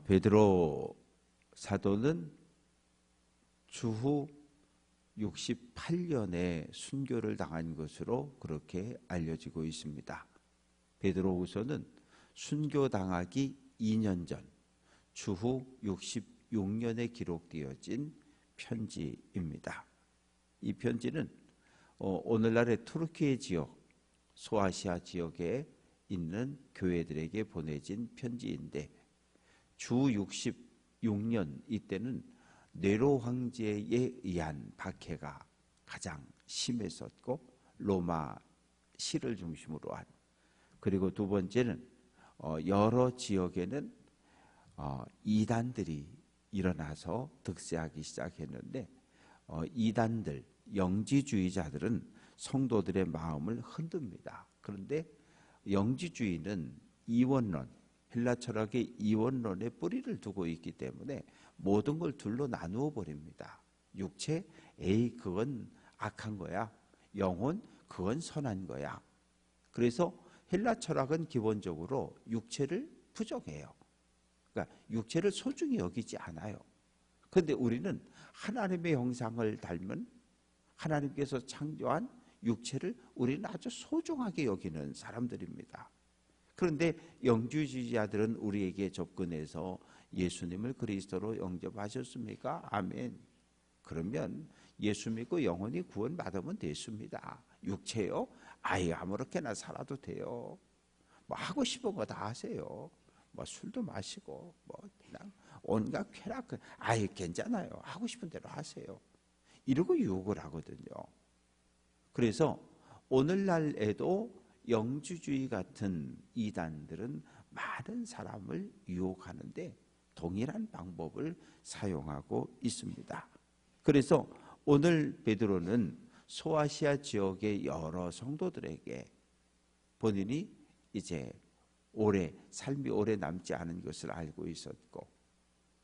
베드로 사도는 추후 68년에 순교를 당한 것으로 그렇게 알려지고 있습니다. 베드로후서는 순교당하기 2년 전 추후 66년에 기록되어진 편지입니다. 이 편지는 오늘날의 투르키예 지역, 소아시아 지역에 있는 교회들에게 보내진 편지인데 주 66년 이때는 네로 황제에 의한 박해가 가장 심했었고 로마 시를 중심으로 한, 그리고 두 번째는 여러 지역에는 이단들이 일어나서 득세하기 시작했는데 이단들, 영지주의자들은 성도들의 마음을 흔듭니다. 그런데 영지주의는 이원론, 헬라 철학의 이원론에 뿌리를 두고 있기 때문에 모든 걸 둘로 나누어 버립니다. 육체, 그건 악한 거야. 영혼, 그건 선한 거야. 그래서 헬라 철학은 기본적으로 육체를 부정해요. 그러니까 육체를 소중히 여기지 않아요. 그런데 우리는 하나님의 형상을 닮은, 하나님께서 창조한 육체를 우리는 아주 소중하게 여기는 사람들입니다. 그런데 영지주의자들은 우리에게 접근해서 예수님을 그리스도로 영접하셨습니까? 아멘. 그러면 예수 믿고 영원히 구원받으면 됐습니다. 육체요? 아예 아무렇게나 살아도 돼요. 뭐 하고 싶은 거 다 하세요. 뭐 술도 마시고 뭐 그냥 온갖 쾌락, 아예 괜찮아요. 하고 싶은 대로 하세요. 이러고 유혹을 하거든요. 그래서 오늘날에도 영지주의 같은 이단들은 많은 사람을 유혹하는데 동일한 방법을 사용하고 있습니다. 그래서 오늘 베드로는 소아시아 지역의 여러 성도들에게 본인이 이제 삶이 오래 남지 않은 것을 알고 있었고,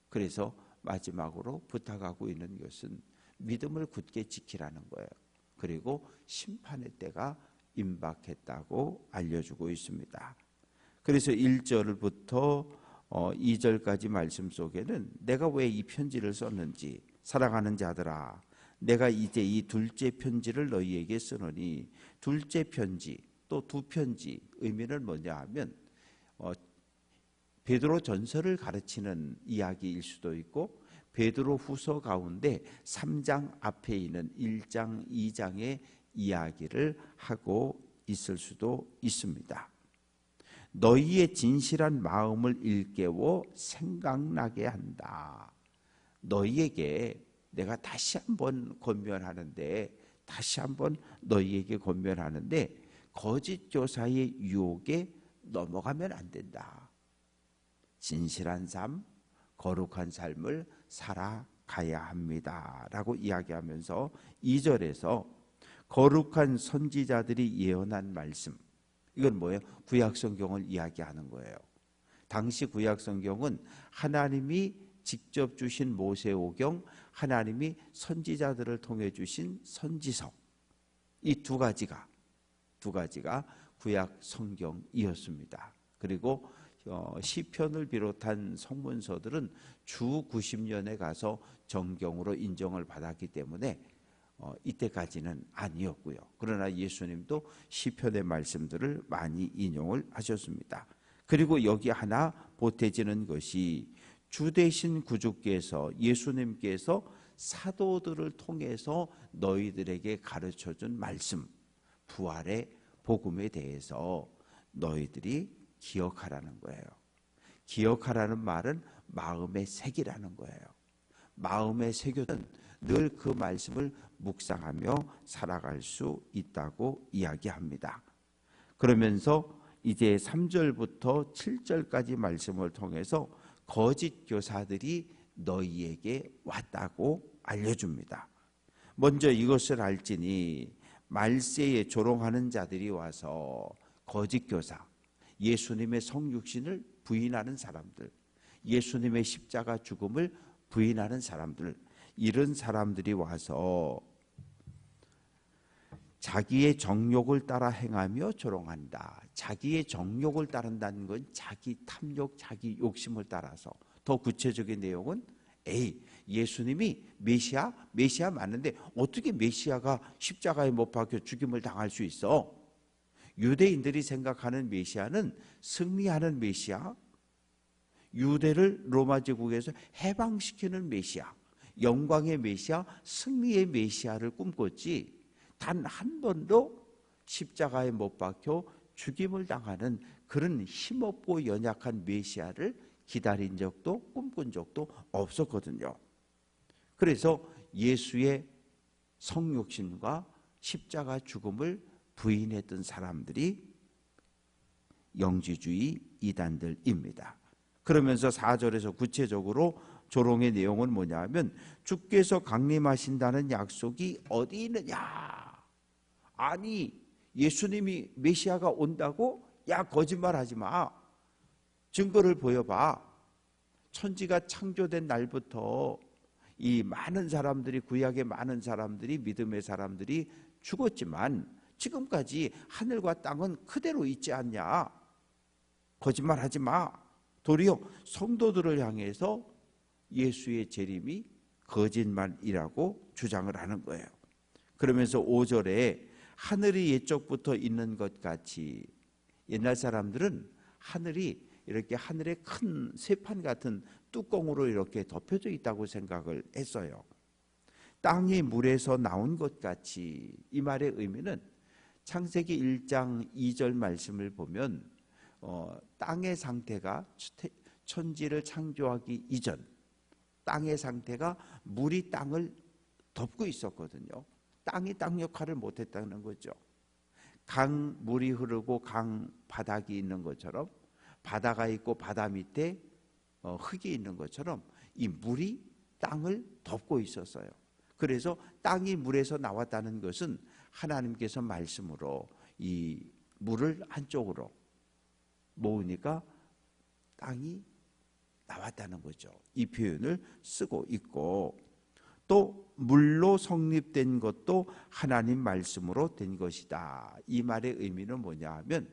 그래서 마지막으로 부탁하고 있는 것은 믿음을 굳게 지키라는 거예요. 그리고 심판의 때가 임박했다고 알려주고 있습니다. 그래서 1절부터 2절까지 말씀 속에는 내가 왜 이 편지를 썼는지, 사랑하는 자들아, 내가 이제 이 둘째 편지를 너희에게 쓰노니, 둘째 편지, 또 두 편지 의미는 뭐냐 하면 베드로 전서를 가르치는 이야기일 수도 있고, 베드로 후서 가운데 3장 앞에 있는 1장, 2장의 이야기를 하고 있을 수도 있습니다. 너희의 진실한 마음을 일깨워 생각나게 한다. 너희에게 내가 다시 한번 권면하는데, 거짓 교사의 유혹에 넘어가면 안 된다. 진실한 삶, 거룩한 삶을 살아가야 합니다 라고 이야기하면서 2절에서 거룩한 선지자들이 예언한 말씀, 이건 뭐예요? 구약성경을 이야기하는 거예요. 당시 구약성경은 하나님이 직접 주신 모세오경, 하나님이 선지자들을 통해 주신 선지서, 이 두 가지가 구약성경이었습니다. 그리고 시편을 비롯한 성문서들은 주 90년에 가서 정경으로 인정을 받았기 때문에 이때까지는 아니었고요. 그러나 예수님도 시편의 말씀들을 많이 인용을 하셨습니다. 그리고 여기 하나 보태지는 것이 주 되신 구주께서, 예수님께서 사도들을 통해서 너희들에게 가르쳐준 말씀, 부활의 복음에 대해서 너희들이 기억하라는 거예요. 기억하라는 말은 마음에 새기라는 거예요. 마음에 새겨둔 늘 그 말씀을 묵상하며 살아갈 수 있다고 이야기합니다. 그러면서 이제 3절부터 7절까지 말씀을 통해서 거짓 교사들이 너희에게 왔다고 알려줍니다. 먼저 이것을 알지니 말세에 조롱하는 자들이 와서, 거짓 교사, 예수님의 성육신을 부인하는 사람들, 예수님의 십자가 죽음을 부인하는 사람들, 이런 사람들이 와서 자기의 정욕을 따라 행하며 조롱한다. 자기의 정욕을 따른다는 건 자기 탐욕, 자기 욕심을 따라서 더 구체적인 내용은 예수님이 메시아 맞는데 어떻게 메시아가 십자가에 못 박혀 죽임을 당할 수 있어? 유대인들이 생각하는 메시아는 승리하는 메시아, 유대를 로마 제국에서 해방시키는 메시아, 영광의 메시아, 승리의 메시아를 꿈꿨지 단 한 번도 십자가에 못 박혀 죽임을 당하는 그런 힘없고 연약한 메시아를 기다린 적도 꿈꾼 적도 없었거든요. 그래서 예수의 성육신과 십자가 죽음을 부인했던 사람들이 영지주의 이단들입니다. 그러면서 4절에서 구체적으로 조롱의 내용은 뭐냐 하면 주께서 강림하신다는 약속이 어디 있느냐. 아니 예수님이 메시아가 온다고? 야 거짓말하지 마. 증거를 보여봐. 천지가 창조된 날부터 이 많은 사람들이 구약의 많은 사람들이 믿음의 사람들이 죽었지만 지금까지 하늘과 땅은 그대로 있지 않냐. 거짓말하지 마. 도리어 성도들을 향해서 예수의 재림이 거짓말이라고 주장을 하는 거예요. 그러면서 5절에 하늘이 옛적부터 있는 것 같이 옛날 사람들은 하늘이 이렇게 하늘에 큰 쇠판 같은 뚜껑으로 이렇게 덮여져 있다고 생각을 했어요. 땅이 물에서 나온 것 같이 이 말의 의미는 창세기 1장 2절 말씀을 보면 땅의 상태가 천지를 창조하기 이전 땅의 상태가 물이 땅을 덮고 있었거든요. 땅이 땅 역할을 못했다는 거죠. 강 물이 흐르고 강 바닥이 있는 것처럼 바다가 있고 바다 밑에 흙이 있는 것처럼 이 물이 땅을 덮고 있었어요. 그래서 땅이 물에서 나왔다는 것은 하나님께서 말씀으로 이 물을 한쪽으로 모으니까 땅이 나왔다는 거죠. 이 표현을 쓰고 있고 또 물로 성립된 것도 하나님 말씀으로 된 것이다. 이 말의 의미는 뭐냐 하면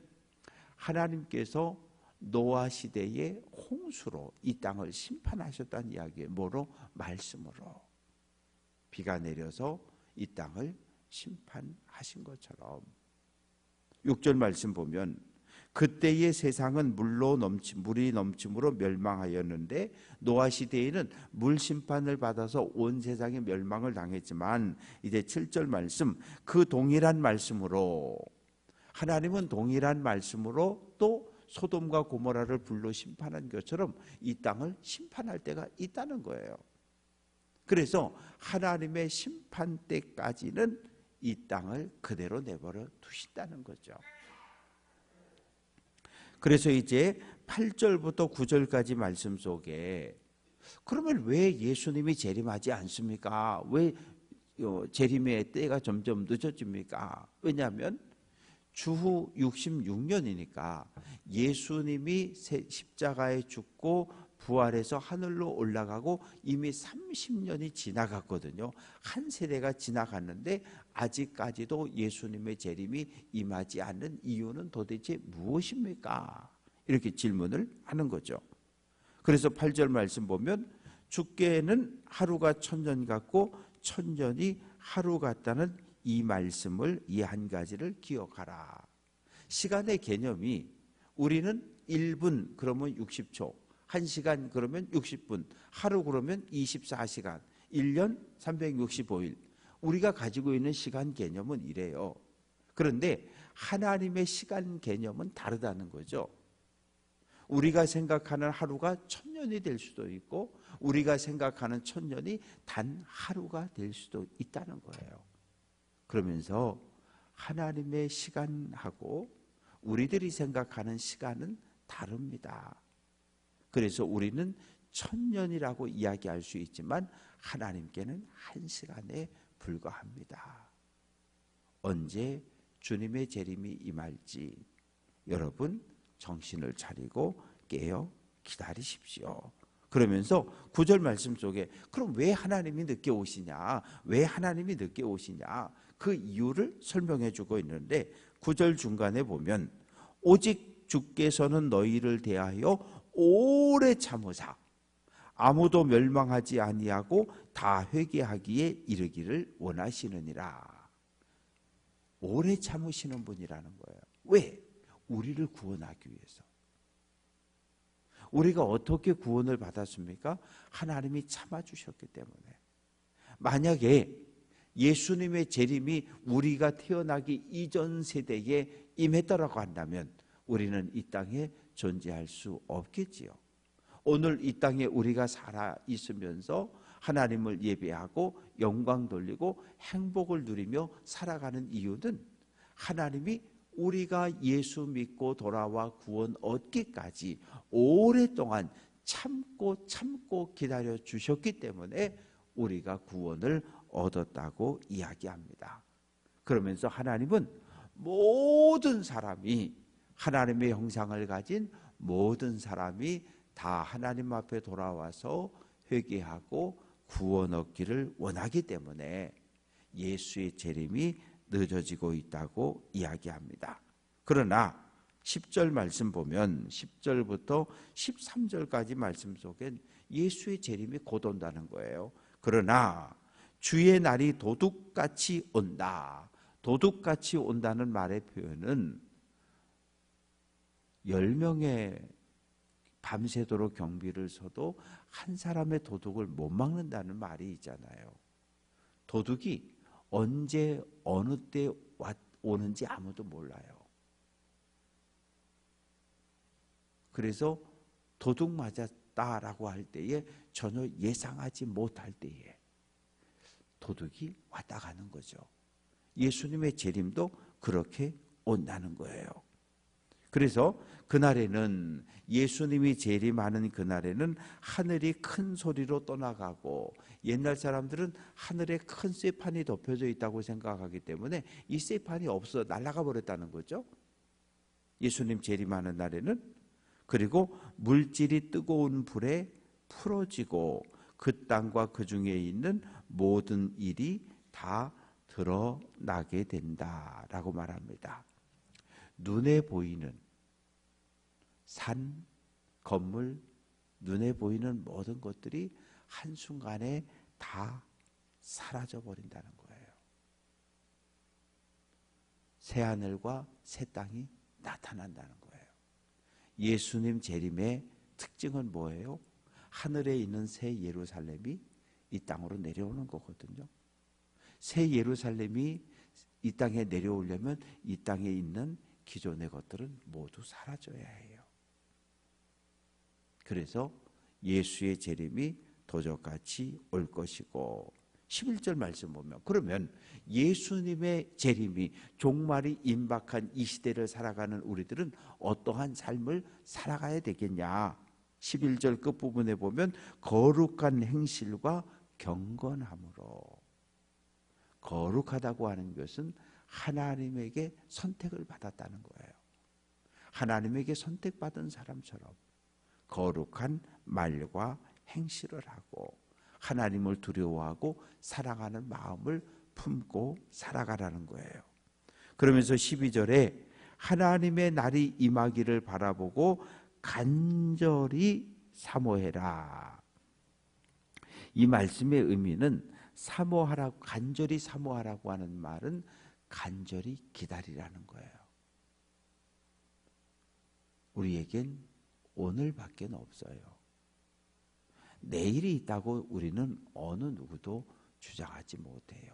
하나님께서 노아 시대의 홍수로 이 땅을 심판하셨다는 이야기예요. 뭐로? 말씀으로. 비가 내려서 이 땅을 심판하신 것처럼. 6절 말씀 보면 그때의 세상은 물이 넘침으로 멸망하였는데 노아 시대에는 물 심판을 받아서 온 세상이 멸망을 당했지만 이제 7절 말씀 그 동일한 말씀으로 하나님은 동일한 말씀으로 또 소돔과 고모라를 불로 심판한 것처럼 이 땅을 심판할 때가 있다는 거예요. 그래서 하나님의 심판 때까지는 이 땅을 그대로 내버려 두신다는 거죠. 그래서 이제 8절부터 9절까지 말씀 속에 그러면 왜 예수님이 재림하지 않습니까? 왜 재림의 때가 점점 늦어집니까? 왜냐하면 주후 66년이니까 예수님이 십자가에 죽고 부활해서 하늘로 올라가고 이미 30년이 지나갔거든요. 한 세대가 지나갔는데 아직까지도 예수님의 재림이 임하지 않는 이유는 도대체 무엇입니까? 이렇게 질문을 하는 거죠. 그래서 8절 말씀 보면 주께는 하루가 천년 같고 천년이 하루 같다는 이 말씀을 이 한 가지를 기억하라. 시간의 개념이 우리는 1분 그러면 60초 1시간 그러면 60분, 하루 그러면 24시간, 1년 365일. 우리가 가지고 있는 시간 개념은 이래요. 그런데 하나님의 시간 개념은 다르다는 거죠. 우리가 생각하는 하루가 1000년이 될 수도 있고 우리가 생각하는 1000년이 단 하루가 될 수도 있다는 거예요. 그러면서 하나님의 시간하고 우리들이 생각하는 시간은 다릅니다. 그래서 우리는 1000년이라고 이야기할 수 있지만 하나님께는 1시간에 불과합니다. 언제 주님의 재림이 임할지 여러분 정신을 차리고 깨어 기다리십시오. 그러면서 9절 말씀 속에 그럼 왜 하나님이 늦게 오시냐? 왜 하나님이 늦게 오시냐? 그 이유를 설명해 주고 있는데 9절 중간에 보면 오직 주께서는 너희를 대하여 오래 참으사 아무도 멸망하지 아니하고 다 회개하기에 이르기를 원하시느니라. 오래 참으시는 분이라는 거예요. 왜? 우리를 구원하기 위해서. 우리가 어떻게 구원을 받았습니까? 하나님이 참아주셨기 때문에. 만약에 예수님의 재림이 우리가 태어나기 이전 세대에 임했더라고 한다면 우리는 이 땅에 존재할 수 없겠지요. 오늘 이 땅에 우리가 살아 있으면서 하나님을 예배하고 영광 돌리고 행복을 누리며 살아가는 이유는 하나님이 우리가 예수 믿고 돌아와 구원 얻기까지 오랫동안 참고 기다려 주셨기 때문에 우리가 구원을 얻었다고 이야기합니다. 그러면서 하나님은 모든 사람이, 하나님의 형상을 가진 모든 사람이 다 하나님 앞에 돌아와서 회개하고 구원 얻기를 원하기 때문에 예수의 재림이 늦어지고 있다고 이야기합니다. 그러나 10절 말씀 보면 10절부터 13절까지 말씀 속엔 예수의 재림이 곧 온다는 거예요. 그러나 주의 날이 도둑같이 온다. 도둑같이 온다는 말의 표현은 10명의 밤새도록 경비를 서도 한 사람의 도둑을 못 막는다는 말이 있잖아요. 도둑이 언제 어느 때 오는지 아무도 몰라요. 그래서 도둑 맞았다라고 할 때에 전혀 예상하지 못할 때에 도둑이 왔다 가는 거죠. 예수님의 재림도 그렇게 온다는 거예요. 그래서 그날에는, 예수님이 재림하는 그날에는 하늘이 큰 소리로 떠나가고, 옛날 사람들은 하늘에 큰 쇠판이 덮여져 있다고 생각하기 때문에 이 쇠판이 없어 날아가 버렸다는 거죠. 예수님 재림하는 날에는. 그리고 물질이 뜨거운 불에 풀어지고 그 땅과 그 중에 있는 모든 일이 다 드러나게 된다라고 말합니다. 눈에 보이는 산, 건물, 눈에 보이는 모든 것들이 한순간에 다 사라져 버린다는 거예요. 새 하늘과 새 땅이 나타난다는 거예요. 예수님 재림의 특징은 뭐예요? 하늘에 있는 새 예루살렘이 이 땅으로 내려오는 거거든요. 새 예루살렘이 이 땅에 내려오려면 이 땅에 있는 기존의 것들은 모두 사라져야 해요. 그래서 예수의 재림이 도적같이 올 것이고, 11절 말씀 보면, 그러면 예수님의 재림이 종말이 임박한 이 시대를 살아가는 우리들은 어떠한 삶을 살아가야 되겠냐? 11절 끝부분에 보면 거룩한 행실과 경건함으로. 거룩하다고 하는 것은 하나님에게 선택을 받았다는 거예요. 하나님에게 선택받은 사람처럼 거룩한 말과 행실을 하고 하나님을 두려워하고 사랑하는 마음을 품고 살아가라는 거예요. 그러면서 12절에 하나님의 날이 임하기를 바라보고 간절히 사모해라. 이 말씀의 의미는 사모하라고, 간절히 사모하라고 하는 말은 간절히 기다리라는 거예요. 우리에겐 오늘밖에 없어요. 내일이 있다고 우리는 어느 누구도 주장하지 못해요.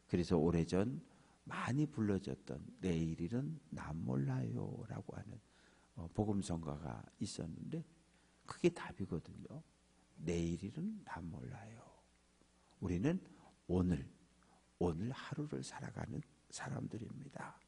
그래서 오래전 많이 불러졌던 내일일은 난 몰라요 라고 하는 복음성가가 있었는데 그게 답이거든요. 내일일은 난 몰라요. 우리는 오늘 하루를 살아가는 사람들입니다.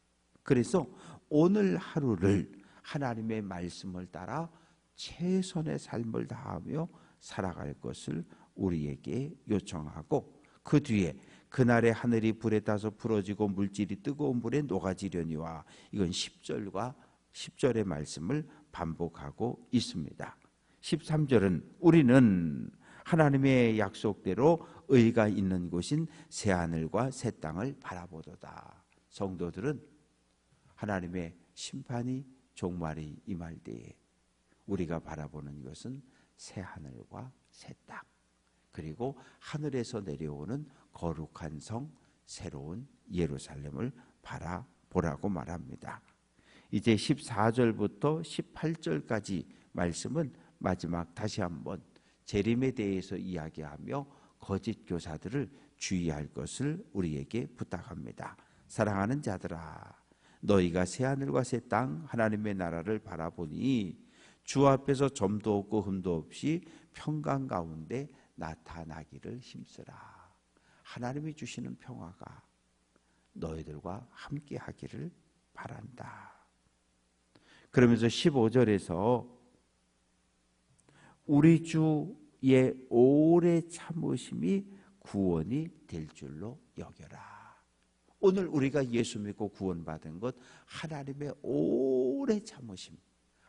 그래서 오늘 하루를 하나님의 말씀을 따라 최선의 삶을 다하며 살아갈 것을 우리에게 요청하고, 그 뒤에 그날의 하늘이 불에 타서 부러지고 물질이 뜨거운 불에 녹아지려니와, 이건 10절의 말씀을 반복하고 있습니다. 13절은 우리는 하나님의 약속대로 의가 있는 곳인 새하늘과 새 땅을 바라보도다. 성도들은 하나님의 심판이 종말이 임할 때에 우리가 바라보는 것은 새 하늘과 새 땅, 그리고 하늘에서 내려오는 거룩한 성 새로운 예루살렘을 바라보라고 말합니다. 이제 14절부터 18절까지 말씀은 마지막 다시 한번 재림에 대해서 이야기하며 거짓 교사들을 주의할 것을 우리에게 부탁합니다. 사랑하는 자들아, 너희가 새하늘과 새 땅 하나님의 나라를 바라보니 주 앞에서 점도 없고 흠도 없이 평강 가운데 나타나기를 힘쓰라. 하나님이 주시는 평화가 너희들과 함께 하기를 바란다. 그러면서 15절에서 우리 주의 오래 참으심이 구원이 될 줄로 여겨라. 오늘 우리가 예수 믿고 구원받은 것 하나님의 오래 참으심,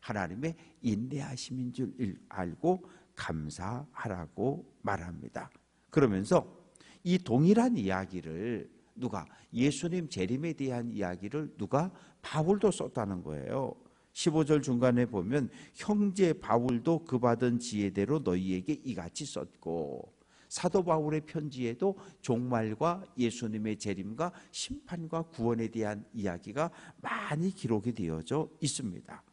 하나님의 인내하심인 줄 알고 감사하라고 말합니다. 그러면서 이 동일한 이야기를 누가 예수님 재림에 대한 이야기를 누가 바울도 썼다는 거예요. 15절 중간에 보면 형제 바울도 그 받은 지혜대로 너희에게 이같이 썼고, 사도 바울의 편지에도 종말과 예수님의 재림과 심판과 구원에 대한 이야기가 많이 기록이 되어져 있습니다.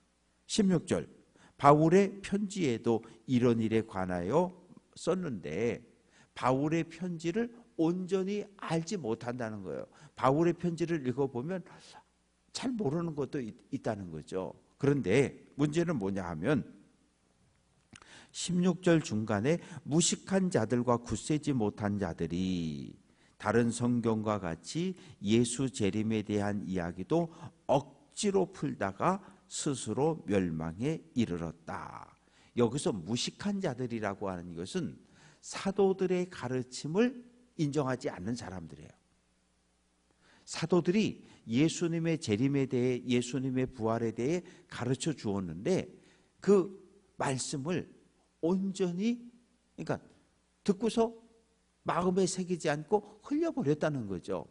16절 바울의 편지에도 이런 일에 관하여 썼는데 바울의 편지를 온전히 알지 못한다는 거예요. 바울의 편지를 읽어보면 잘 모르는 것도 있다는 거죠. 그런데 문제는 뭐냐 하면 16절 중간에 무식한 자들과 굳세지 못한 자들이 다른 성경과 같이 예수 재림에 대한 이야기도 억지로 풀다가 스스로 멸망에 이르렀다. 여기서 무식한 자들이라고 하는 것은 사도들의 가르침을 인정하지 않는 사람들이에요. 사도들이 예수님의 재림에 대해, 예수님의 부활에 대해 가르쳐 주었는데 그 말씀을 온전히, 그러니까 듣고서 마음에 새기지 않고 흘려버렸다는 거죠.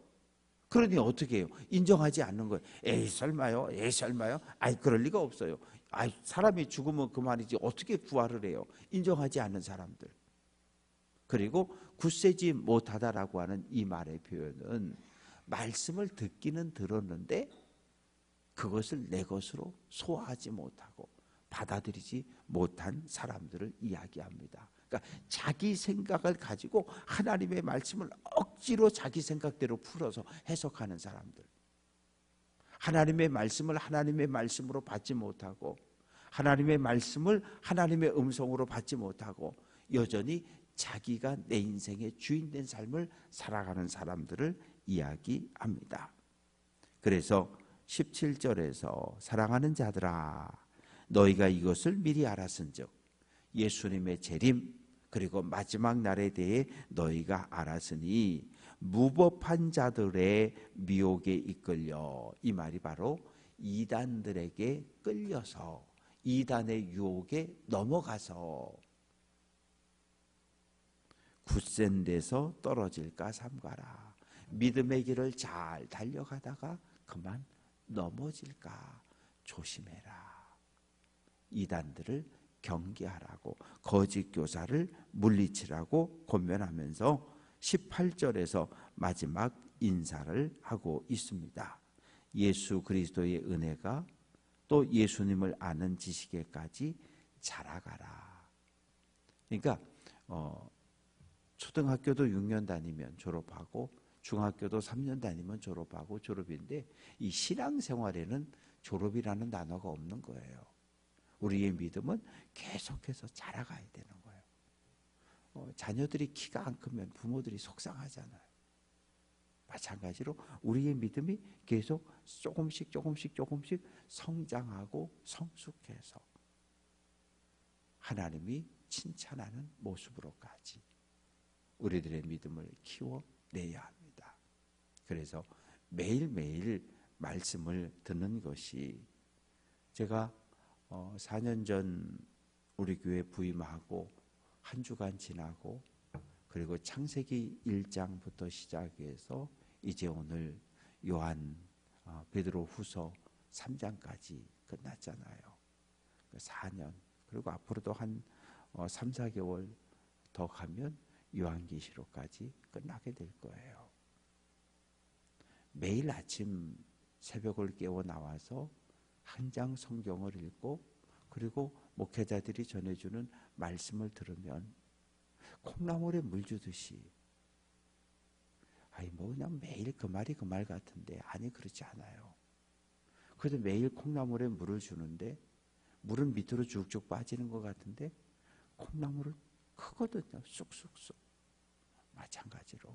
그러니 어떻게 해요? 인정하지 않는 거예요. 에이 설마요? 에이 설마요? 아이 그럴 리가 없어요. 아이 사람이 죽으면 그만이지 어떻게 부활을 해요? 인정하지 않는 사람들. 그리고 굳세지 못하다라고 하는 이 말의 표현은 말씀을 듣기는 들었는데 그것을 내 것으로 소화하지 못하고 받아들이지 못한 사람들을 이야기합니다. 그러니까 자기 생각을 가지고 하나님의 말씀을 억지로 자기 생각대로 풀어서 해석하는 사람들. 하나님의 말씀을 하나님의 말씀으로 받지 못하고 하나님의 말씀을 하나님의 음성으로 받지 못하고 여전히 자기가 내 인생의 주인된 삶을 살아가는 사람들을 이야기합니다. 그래서 17절에서 사랑하는 자들아 너희가 이것을 미리 알았은즉 예수님의 재림 그리고 마지막 날에 대해 너희가 알았으니 무법한 자들의 미혹에 이끌려, 이 말이 바로 이단들에게 끌려서 이단의 유혹에 넘어가서 굳센 데서 떨어질까 삼가라. 믿음의 길을 잘 달려가다가 그만 넘어질까 조심해라. 이단들을 경계하라고, 거짓 교사를 물리치라고 권면하면서 18절에서 마지막 인사를 하고 있습니다. 예수 그리스도의 은혜가 또 예수님을 아는 지식에까지 자라가라. 그러니까 초등학교도 6년 다니면 졸업하고 중학교도 3년 다니면 졸업하고 졸업인데 이 신앙생활에는 졸업이라는 단어가 없는 거예요. 우리의 믿음은 계속해서 자라가야 되는 거예요. 자녀들이 키가 안 크면 부모들이 속상하잖아요. 마찬가지로 우리의 믿음이 계속 조금씩 성장하고 성숙해서 하나님이 칭찬하는 모습으로까지 우리들의 믿음을 키워내야 합니다. 그래서 매일매일 말씀을 듣는 것이, 제가 4년 전 우리 교회 부임하고 한 주간 지나고 그리고 창세기 1장부터 시작해서 이제 오늘 요한 베드로 후서 3장까지 끝났잖아요. 4년. 그리고 앞으로도 한 3, 4개월 더 가면 요한계시록까지 끝나게 될 거예요. 매일 아침 새벽을 깨워 나와서 한 장 성경을 읽고 그리고 목회자들이 전해주는 말씀을 들으면 콩나물에 물 주듯이 그냥 매일 그 말이 그 말 같은데 아니 그렇지 않아요. 그래도 매일 콩나물에 물을 주는데 물은 밑으로 쭉쭉 빠지는 것 같은데 콩나물은 크거든요. 쑥쑥쑥. 마찬가지로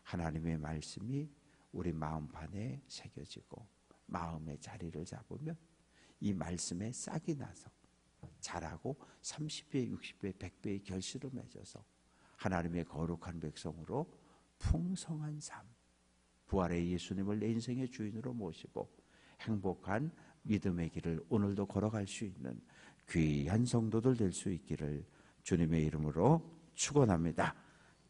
하나님의 말씀이 우리 마음판에 새겨지고 마음의 자리를 잡으면 이 말씀에 싹이 나서 자라고 30배, 60배, 100배의 결실을 맺어서 하나님의 거룩한 백성으로 풍성한 삶, 부활의 예수님을 내 인생의 주인으로 모시고 행복한 믿음의 길을 오늘도 걸어갈 수 있는 귀한 성도들 될 수 있기를 주님의 이름으로 축원합니다.